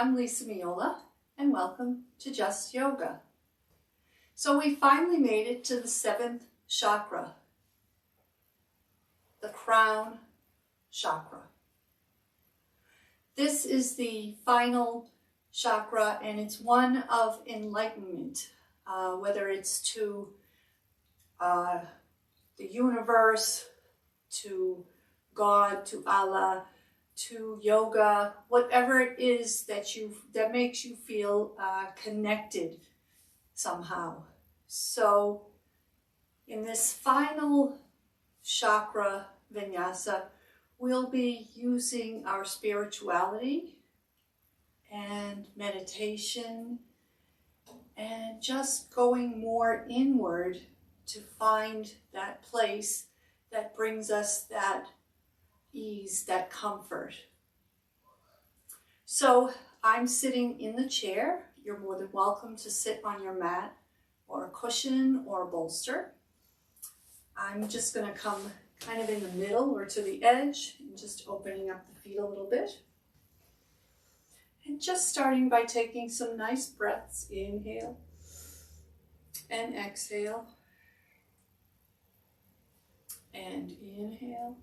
I'm Lisa Miola, and welcome to Just Yoga. So we finally made it to the 7th chakra, the crown chakra. This is the final chakra, and it's one of enlightenment, whether it's to the universe, to God, to Allah, to yoga, whatever it is that makes you feel connected somehow. So in this final chakra vinyasa, we'll be using our spirituality and meditation and just going more inward to find that place that brings us that ease, that comfort. So I'm sitting in the chair. You're more than welcome to sit on your mat or a cushion or a bolster. I'm just going to come kind of in the middle or to the edge and just opening up the feet a little bit. And just starting by taking some nice breaths. Inhale and exhale. And inhale.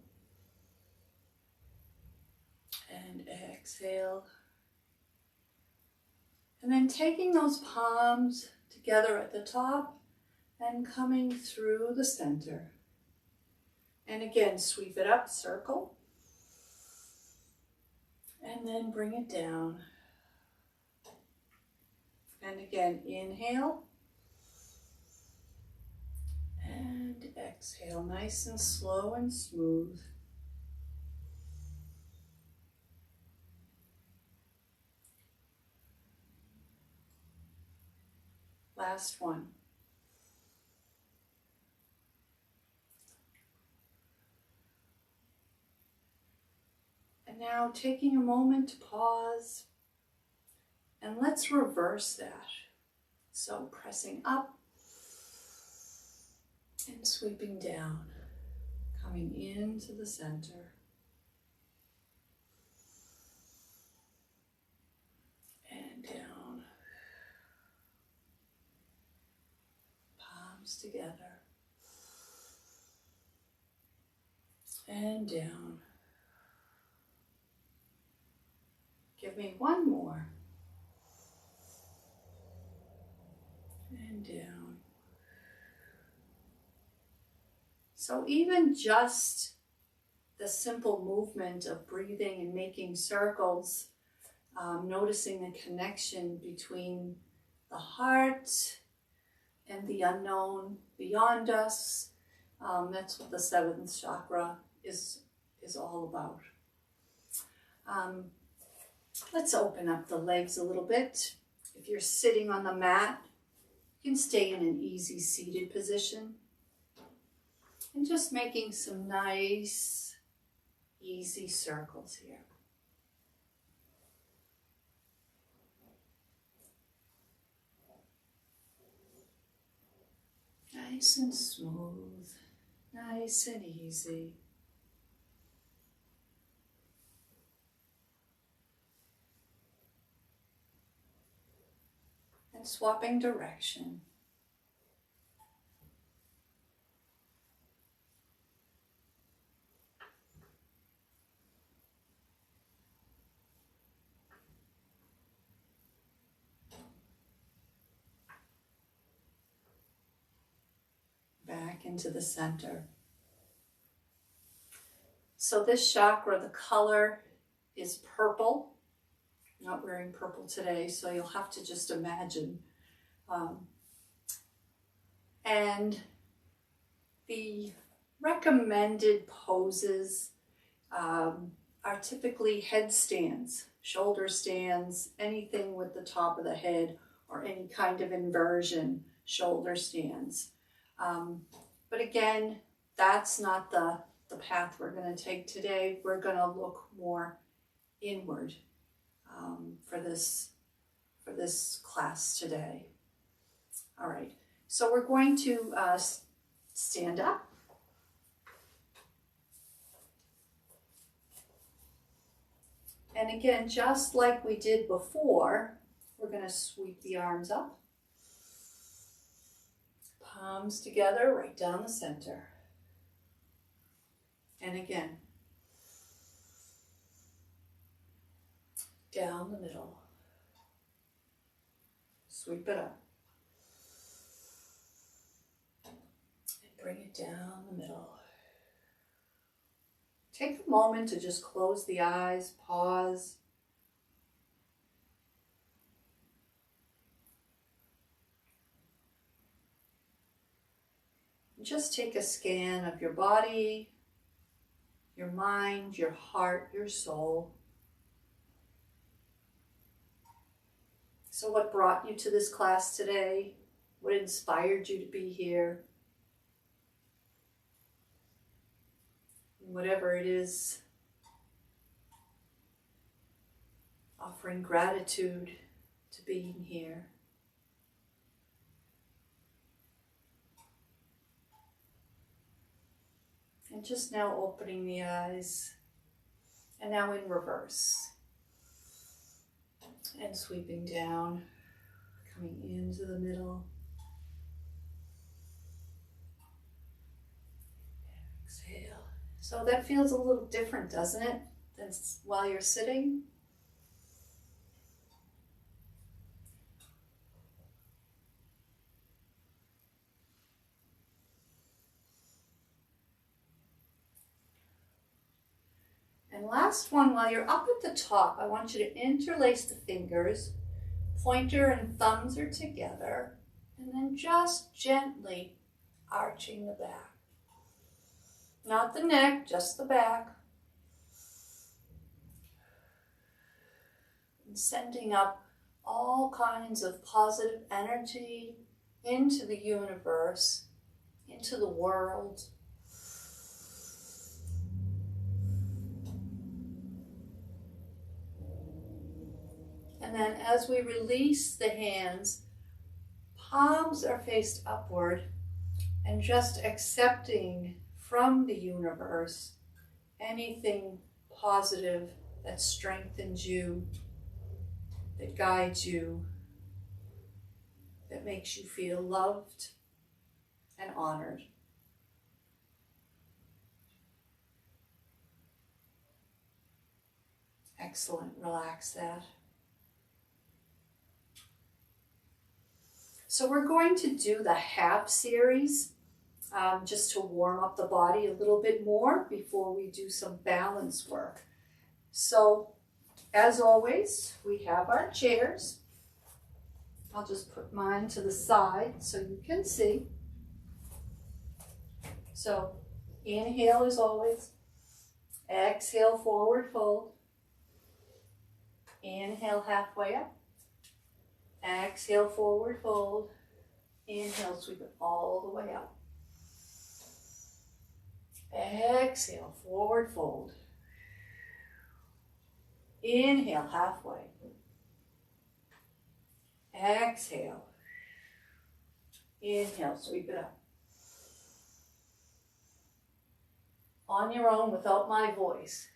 And exhale. And then taking those palms together at the top and coming through the center. And again, sweep it up, circle. And then bring it down. And again, inhale. And exhale, nice and slow and smooth. Last one. And now taking a moment to pause, and let's reverse that. So pressing up and sweeping down, coming into the center. And down. Palms together. And down. Give me one more. And down. So even just the simple movement of breathing and making circles, noticing the connection between the heart and the unknown beyond us, that's what the 7th chakra is all about. Let's open up the legs a little bit. If you're sitting on the mat, you can stay in an easy seated position. And just making some nice, easy circles here. Nice and smooth, nice and easy. And swapping direction. Back into the center. So this chakra, the color is purple. I'm not wearing purple today, so you'll have to just imagine. And the recommended poses are typically headstands, shoulder stands, anything with the top of the head, or any kind of inversion, shoulder stands. But again, that's not the path we're going to take today. We're going to look more inward for this class today. All right, so we're going to stand up. And again, just like we did before, we're going to sweep the arms up. Palms together, right down the center. And again, down the middle. Sweep it up. And bring it down the middle. Take a moment to just close the eyes, pause. Just take a scan of your body, your mind, your heart, your soul. So what brought you to this class today? What inspired you to be here? Whatever it is, offering gratitude to being here. And just now opening the eyes, and now in reverse. And sweeping down, coming into the middle. Exhale. So that feels a little different, doesn't it, than while you're sitting? And last one, while you're up at the top, I want you to interlace the fingers. Pointer and thumbs are together. And then just gently arching the back. Not the neck, just the back. And sending up all kinds of positive energy into the universe, into the world. And then as we release the hands, palms are faced upward and just accepting from the universe anything positive that strengthens you, that guides you, that makes you feel loved and honored. Excellent. Relax that. So we're going to do the half series just to warm up the body a little bit more before we do some balance work. So as always, we have our chairs. I'll just put mine to the side so you can see. So inhale as always. Exhale, forward fold. Inhale, halfway up. Exhale, forward fold. Inhale, sweep it all the way up. Exhale, forward fold. Inhale, halfway. Exhale. Inhale, sweep it up. On your own without my voice.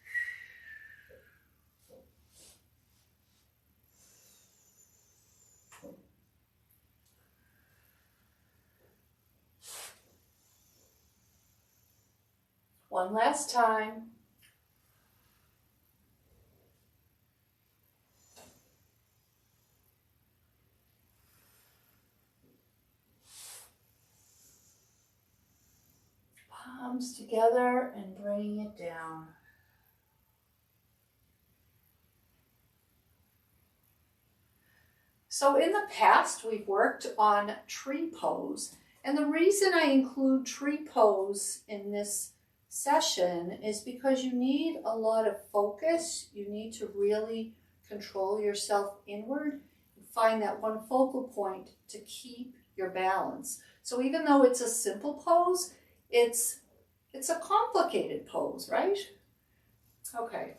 One last time. Palms together and bringing it down. So in the past, we've worked on tree pose. And the reason I include tree pose in this session is because you need a lot of focus. You need to really control yourself inward and find that one focal point to keep your balance. So even though it's a simple pose, it's a complicated pose, right? Okay,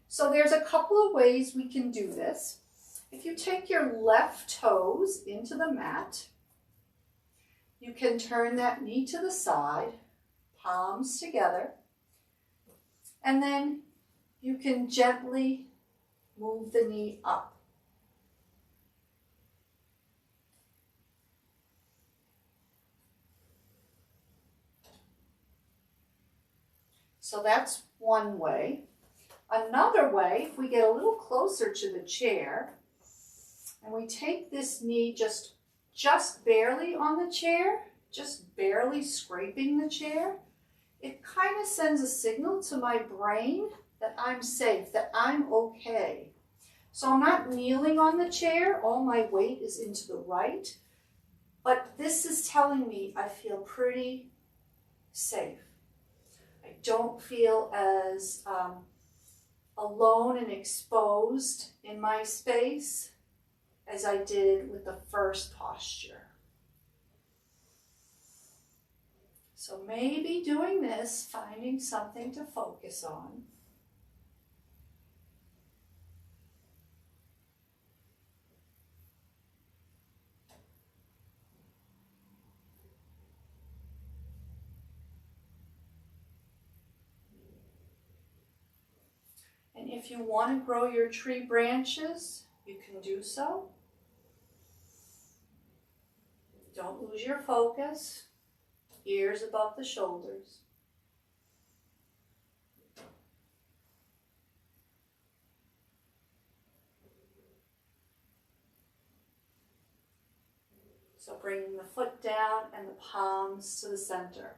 so there's a couple of ways we can do this. If you take your left toes into the mat, you can turn that knee to the side, palms together, and then you can gently move the knee up. So that's one way. Another way, if we get a little closer to the chair, and we take this knee just barely on the chair, just barely scraping the chair, it kind of sends a signal to my brain that I'm safe, that I'm okay. So I'm not kneeling on the chair, all my weight is into the right, but this is telling me I feel pretty safe. I don't feel as alone and exposed in my space as I did with the first posture. So maybe doing this, finding something to focus on. And if you want to grow your tree branches, you can do so. Don't lose your focus. Ears above the shoulders. So bringing the foot down and the palms to the center.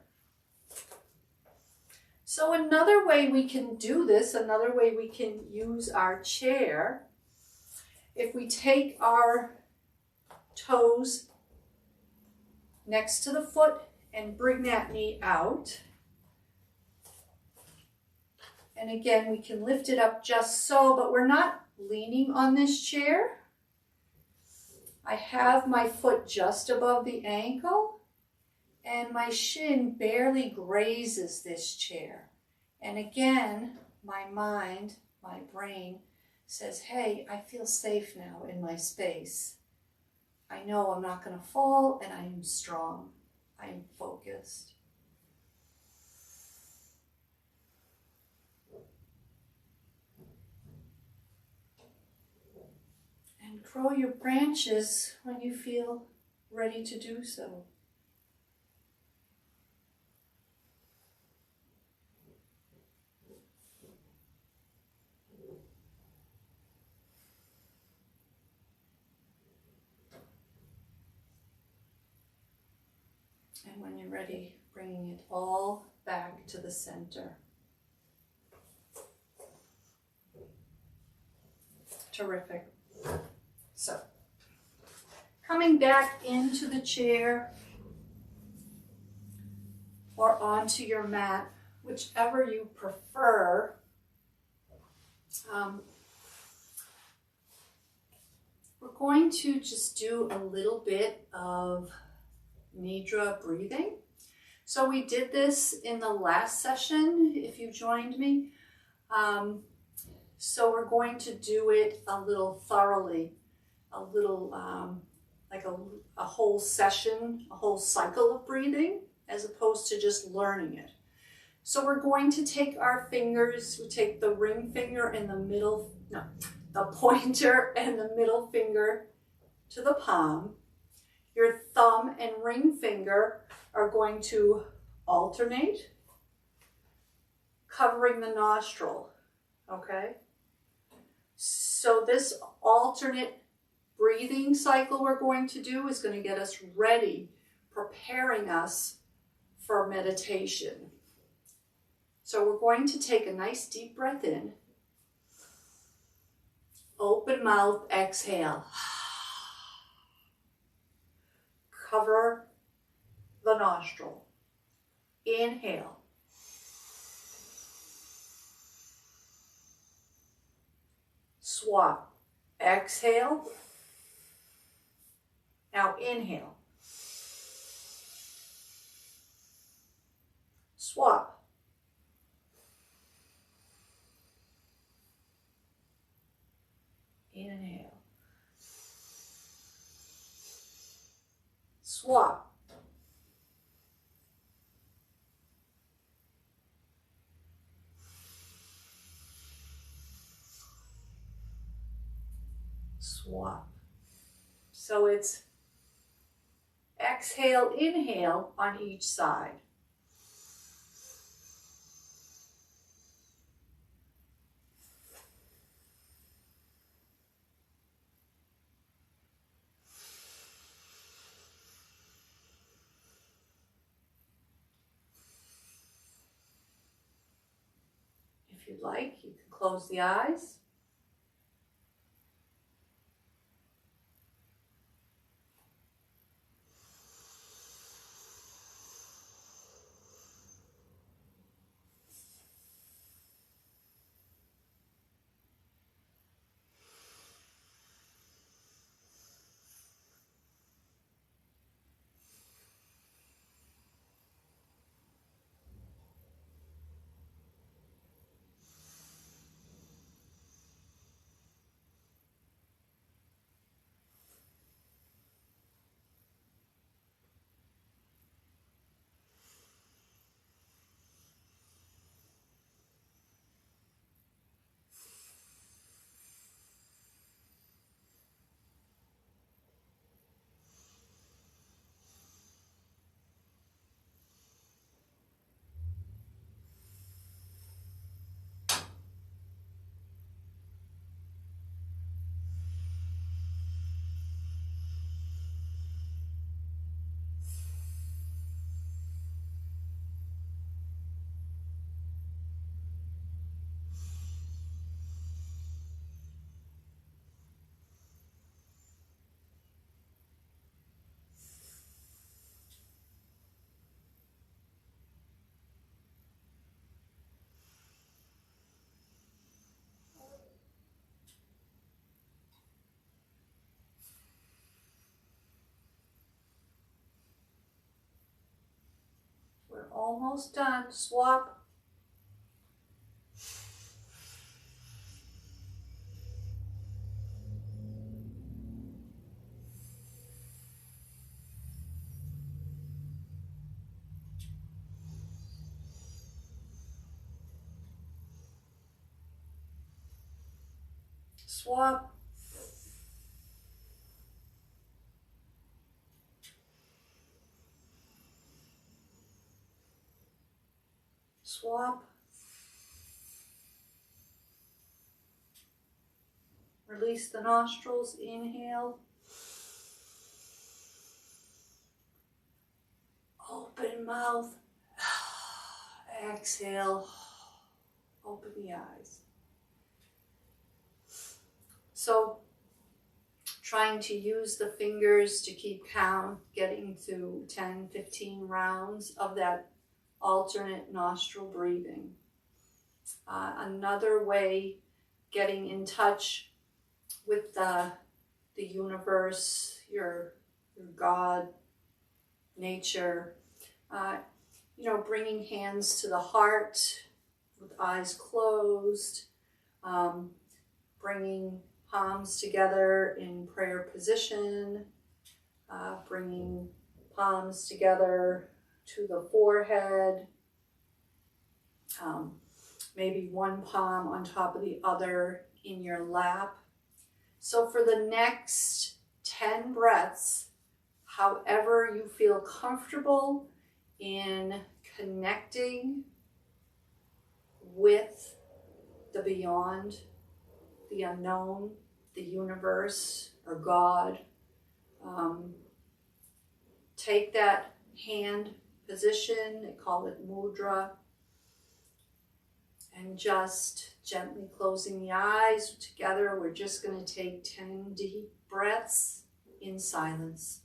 So another way we can do this, another way we can use our chair, if we take our toes next to the foot and bring that knee out. And again, we can lift it up just so, but we're not leaning on this chair. I have my foot just above the ankle, and my shin barely grazes this chair. And again, my mind, my brain says, hey, I feel safe now in my space. I know I'm not going to fall, and I am strong. I am focused. And grow your branches when you feel ready to do so. And when you're ready, bringing it all back to the center. Terrific. So, coming back into the chair or onto your mat, whichever you prefer. We're going to just do a little bit of nidra breathing. So we did this in the last session, if you joined me. So we're going to do it a little thoroughly, a little like a whole session, a whole cycle of breathing, as opposed to just learning it. So we're going to take our fingers, we take the ring finger and the pointer and the middle finger to the palm. Your thumb and ring finger are going to alternate, covering the nostril, okay? So this alternate breathing cycle we're going to do is going to get us ready, preparing us for meditation. So we're going to take a nice deep breath in, open mouth, exhale. Cover the nostril. Inhale. Swap. Exhale. Now inhale. Swap. Inhale. Swap. swap. So it's exhale, inhale on each side. If you'd like, you can close the eyes. We're almost done. Swap. Swap. Swap. Release the nostrils. Inhale. Open mouth. Exhale. Open the eyes. So, trying to use the fingers to keep count, getting to 10, 15 rounds of that alternate nostril breathing. Another way, getting in touch with the universe, your God, nature, bringing hands to the heart with eyes closed, bringing palms together in prayer position, bringing palms together to the forehead, maybe one palm on top of the other in your lap. So for the next 10 breaths, however you feel comfortable in connecting with the beyond, the unknown, the universe, or God. Take that hand position, they call it mudra, and just gently closing the eyes. Together, we're just going to take 10 deep breaths in silence.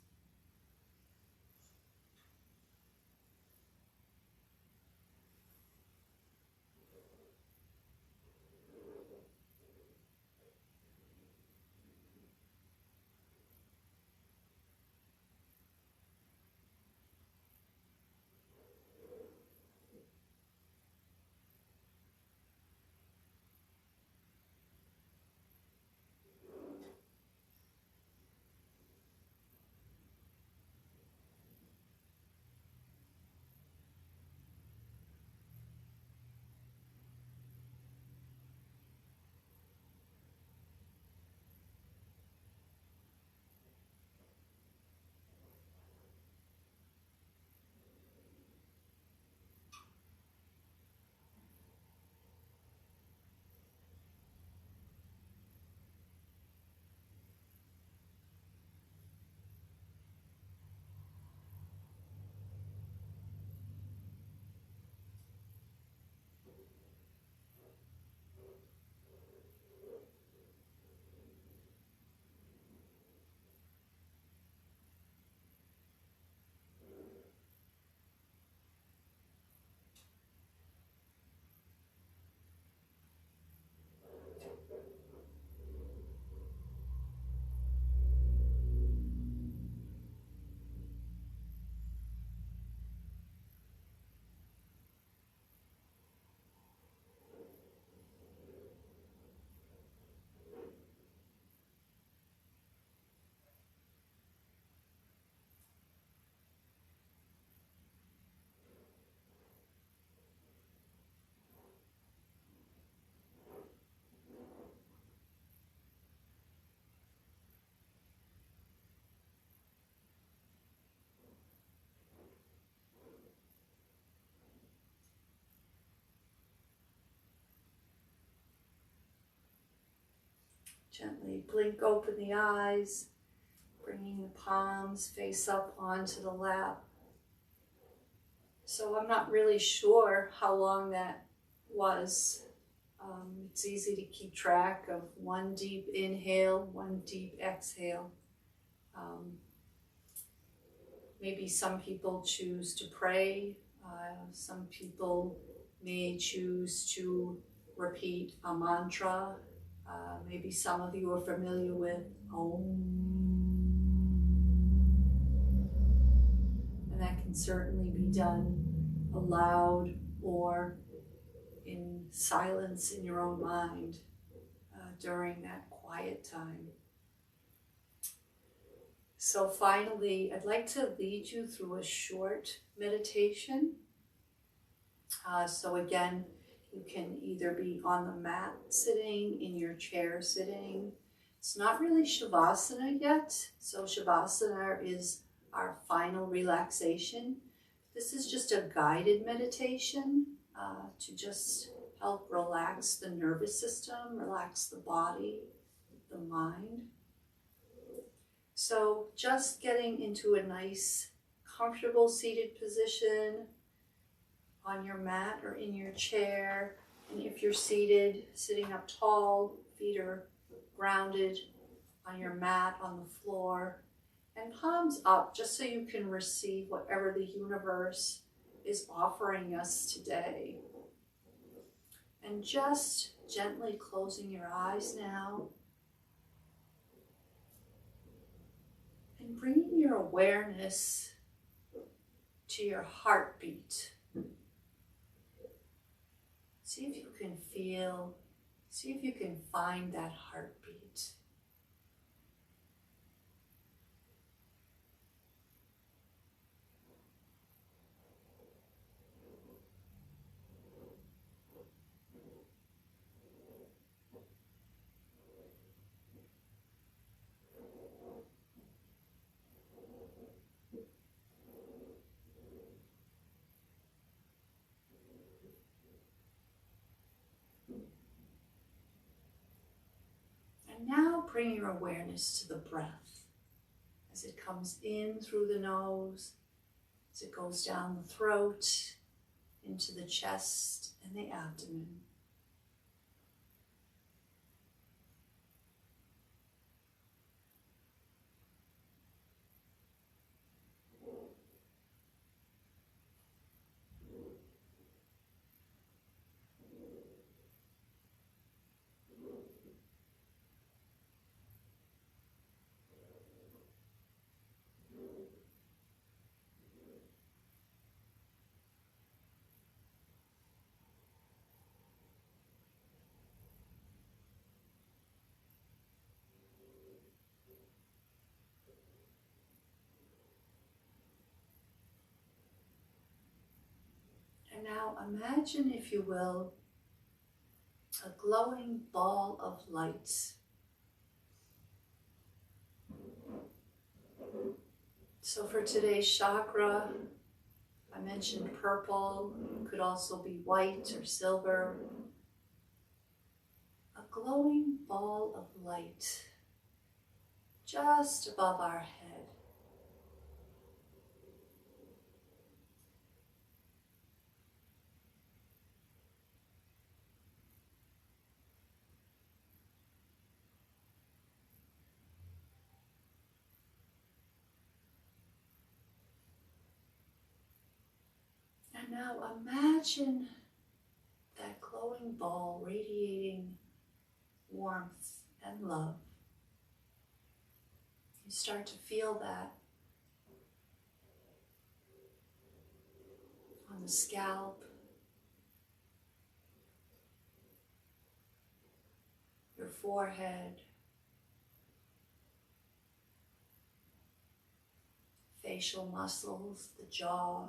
Gently blink open the eyes, bringing the palms face up onto the lap. So I'm not really sure how long that was. It's easy to keep track of one deep inhale, one deep exhale. Maybe some people choose to pray. Some people may choose to repeat a mantra. Maybe some of you are familiar with Om. And that can certainly be done aloud or in silence in your own mind during that quiet time. So finally, I'd like to lead you through a short meditation. So again, you can either be on the mat sitting, in your chair sitting. It's not really Shavasana yet. So Shavasana is our final relaxation. This is just a guided meditation to just help relax the nervous system, relax the body, the mind. So just getting into a nice, comfortable seated position on your mat or in your chair. And if you're seated, sitting up tall, feet are grounded on your mat, on the floor, and palms up just so you can receive whatever the universe is offering us today. And just gently closing your eyes now and bringing your awareness to your heartbeat. See if you can feel, see if you can find that heartbeat. And now bring your awareness to the breath as it comes in through the nose, as it goes down the throat, into the chest and the abdomen. And now imagine, if you will, a glowing ball of light. So for today's chakra, I mentioned purple, could also be white or silver. A glowing ball of light just above our head. And now imagine that glowing ball radiating warmth and love. You start to feel that on the scalp, your forehead, facial muscles, the jaw.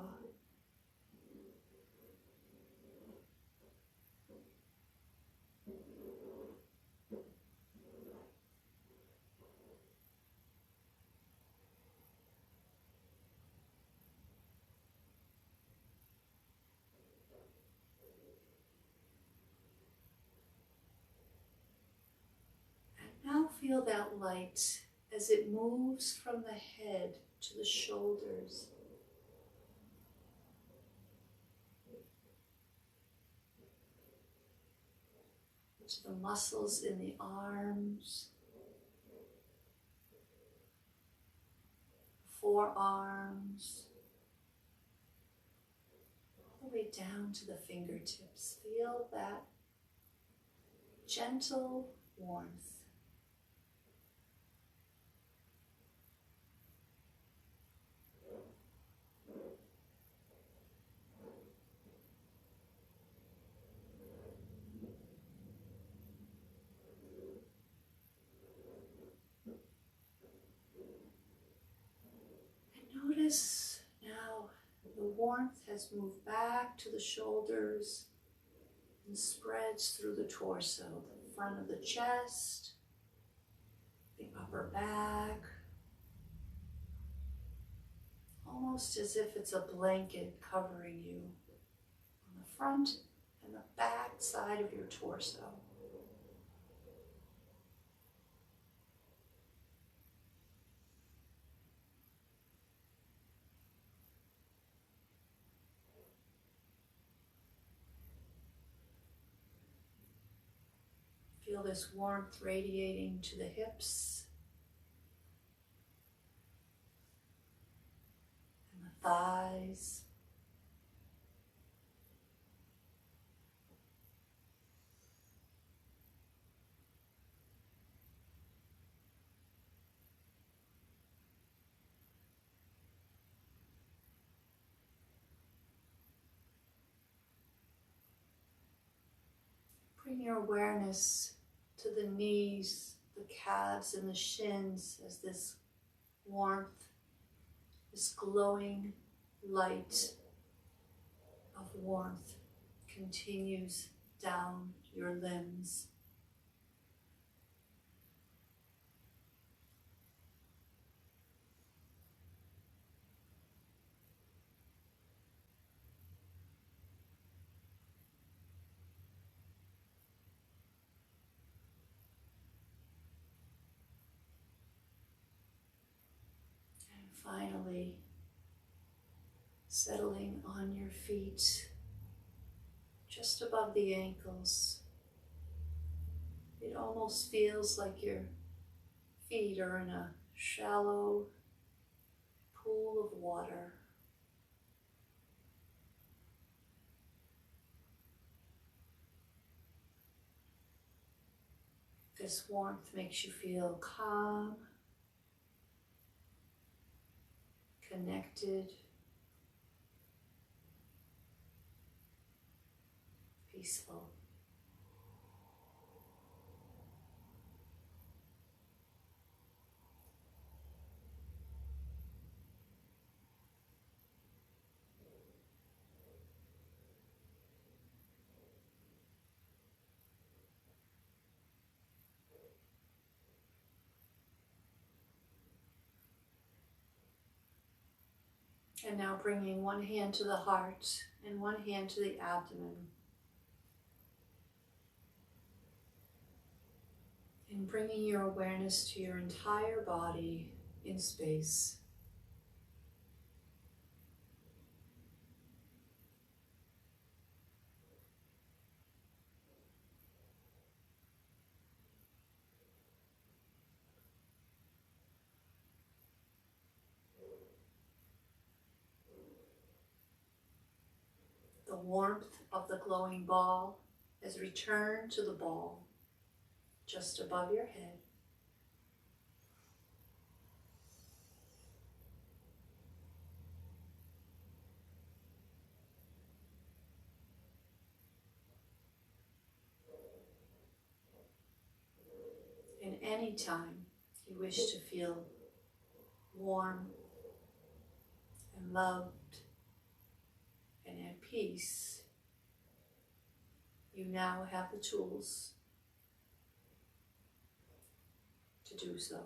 Now feel that light as it moves from the head to the shoulders. To the muscles in the arms, forearms, all the way down to the fingertips. Feel that gentle warmth. And notice now the warmth has moved back to the shoulders and spreads through the torso, the front of the chest, the upper back, almost as if it's a blanket covering you on the front and the back side of your torso. Feel this warmth radiating to the hips and the thighs. Bring your awareness to the knees, the calves, and the shins as this warmth, this glowing light of warmth continues down your limbs. And finally, settling on your feet, just above the ankles. It almost feels like your feet are in a shallow pool of water. This warmth makes you feel calm, connected, peaceful. And now bringing one hand to the heart and one hand to the abdomen. And bringing your awareness to your entire body in space. The warmth of the glowing ball has returned to the ball just above your head. And any time you wish to feel warm and loved and at peace, you now have the tools to do so.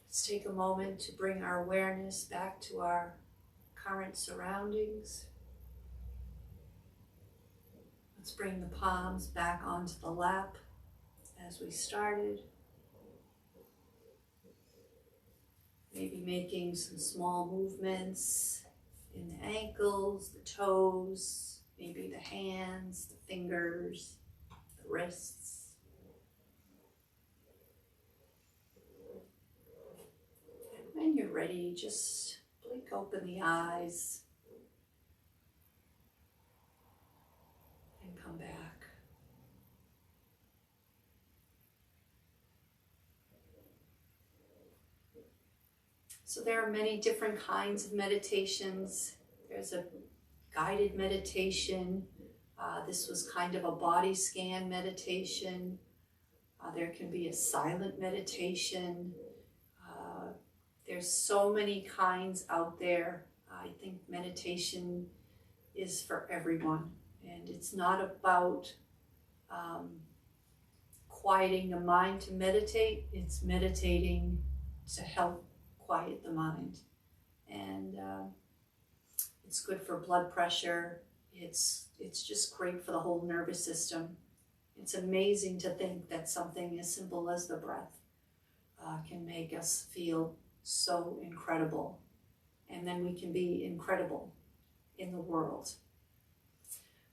Let's take a moment to bring our awareness back to our current surroundings. Let's bring the palms back onto the lap as we started. Maybe making some small movements in the ankles, the toes, maybe the hands, the fingers, the wrists. And when you're ready, just blink open the eyes and come back. So there are many different kinds of meditations. There's a guided meditation. This was kind of a body scan meditation. There can be a silent meditation. There's so many kinds out there. I think meditation is for everyone. And it's not about quieting the mind to meditate. It's meditating to help quiet the mind. And it's good for blood pressure. It's just great for the whole nervous system. It's amazing to think that something as simple as the breath can make us feel so incredible. And then we can be incredible in the world.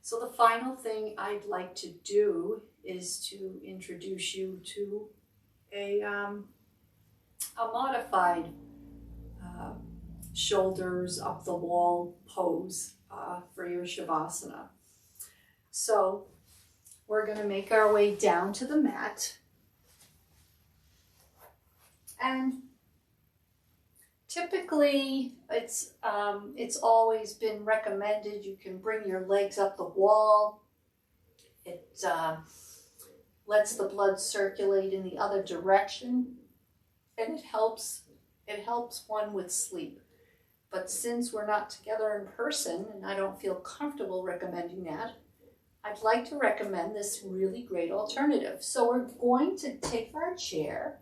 So the final thing I'd like to do is to introduce you to a modified shoulders up the wall pose for your Shavasana. So we're going to make our way down to the mat. And typically it's always been recommended you can bring your legs up the wall. It lets the blood circulate in the other direction, and it helps one with sleep. But since we're not together in person, and I don't feel comfortable recommending that, I'd like to recommend this really great alternative. So we're going to take our chair,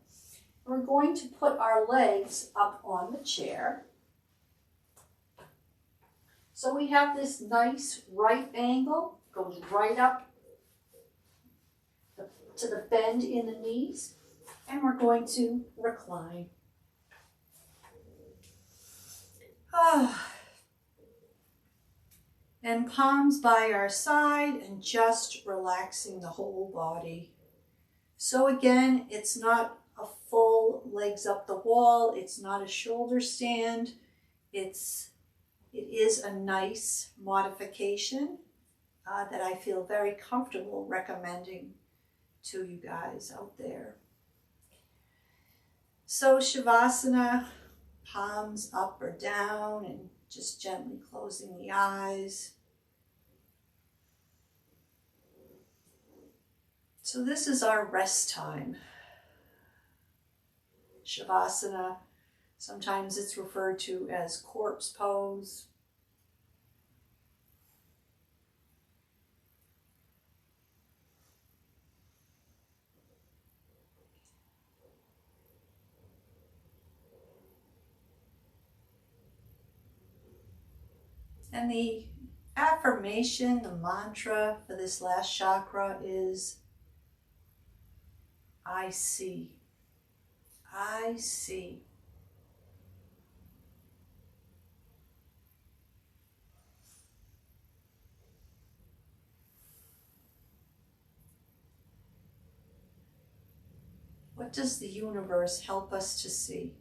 we're going to put our legs up on the chair. So we have this nice right angle, goes right up to the bend in the knees, and we're going to recline. And palms by our side and just relaxing the whole body. So again, it's not a full legs up the wall. It's not a shoulder stand. It is a nice modification that I feel very comfortable recommending to you guys out there. So Shavasana, palms up or down, and just gently closing the eyes. So this is our rest time. Shavasana, sometimes it's referred to as corpse pose. And the affirmation, the mantra for this last chakra is, I see. I see. What does the universe help us to see?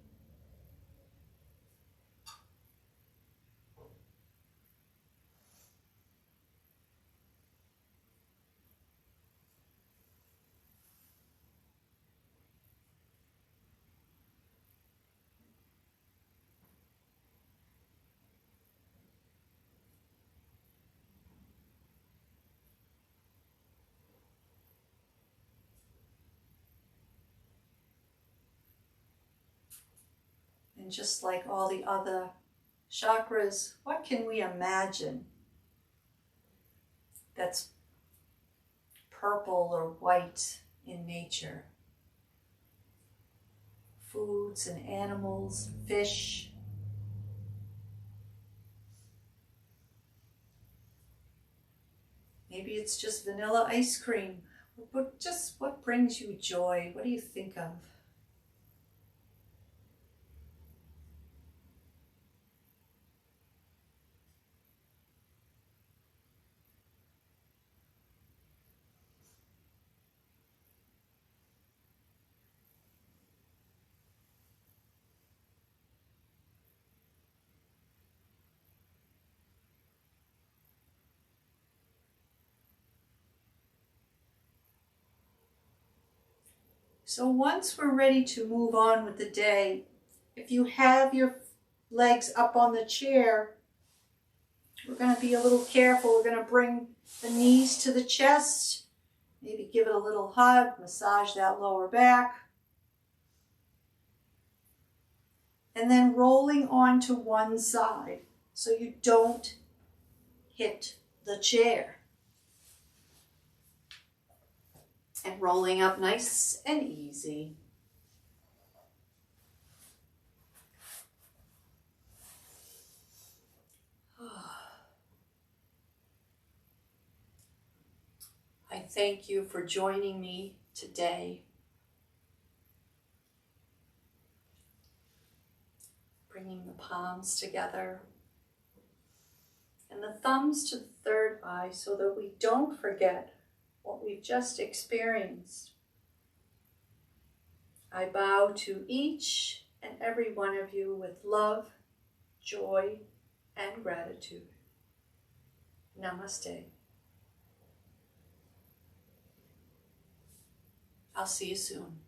And just like all the other chakras, what can we imagine that's purple or white in nature? foods and animals, fish. Maybe it's just vanilla ice cream. Just what brings you joy? What do you think of? So once we're ready to move on with the day, if you have your legs up on the chair, we're going to be a little careful. We're going to bring the knees to the chest, maybe give it a little hug, massage that lower back. And then rolling onto one side so you don't hit the chair. And rolling up nice and easy. I thank you for joining me today. Bringing the palms together and the thumbs to the third eye so that we don't forget what we've just experienced. I bow to each and every one of you with love, joy, and gratitude. Namaste. I'll see you soon.